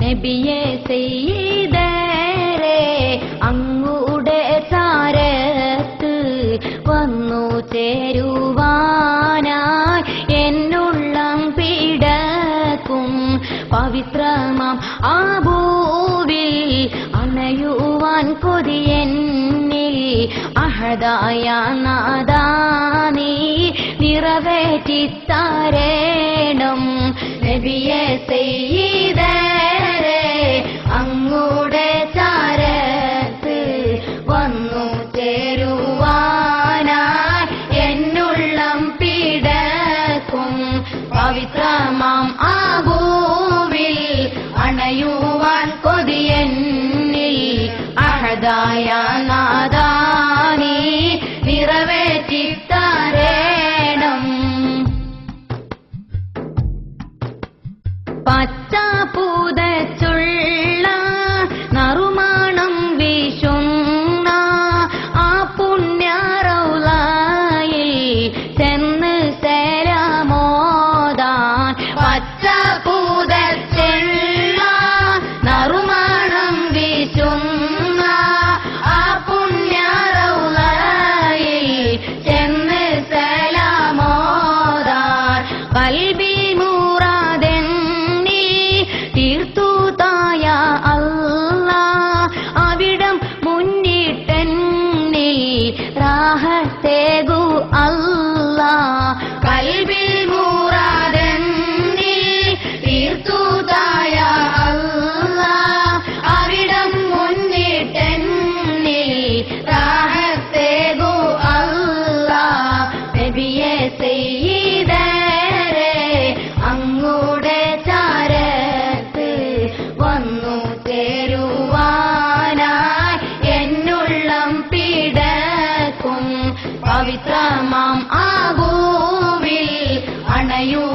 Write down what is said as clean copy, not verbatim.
നബിയെ സയ്യിദരേ അങ്ങുടെ ചാരത്ത് വന്നു ചേരുവാനായി എന്നുള്ളം പിടക്കും പവിത്രമാം ആ ഭൂവിൽ അണയുവാൻ കൊതിയെന്നിൽ അഹദായ നാദാ നീ നിറവേറ്റിത്തരേണം നബിയെ സയ്യിദരേ അങ്ങുടെ ചാരത്ത് വന്നു ചേരുവാനായി എന്നുള്ളം പിടക്കും പവിത്രമാം ആ ഭൂവിൽ അണയുവാൻ കൊതിയെന്നിൽ അഹദായ നാദാ നീ നിറവേറ്റിത്തരേണം പച്ചപ്പൂതച്ചുള്ള നറുമണം വീശുന്ന ആ പുണ്യറൗളയിൽ ചെന്ന് സലാമോദാൻ പച്ചപ്പൂതച്ചുള്ള നറുമണം വീശുന്ന ആ പുണ്യറൗളയിൽ ചെന്ന് സലാമോദാൻ കൽബി തീർത്തുതായ അല്ലാ അവിടം മുന്നിട്ടെന്നിൽ റാഹത്തേകു അല്ലാ കൽബിൽ മുറാദെന്നിൽ തീർത്തുതായ അല്ലാ അവിടം മുന്നിട്ടെന്നിൽ റാഹത്തേകു അല്ലാ നബിയെ സയ്യിദരേ അങ്ങുടെ ചാരത്ത് വന്നു ചേരുവാനായി എന്നുള്ളം പിടക്കും പവിത്രമാം ആ ഭൂവിൽ അണയൂ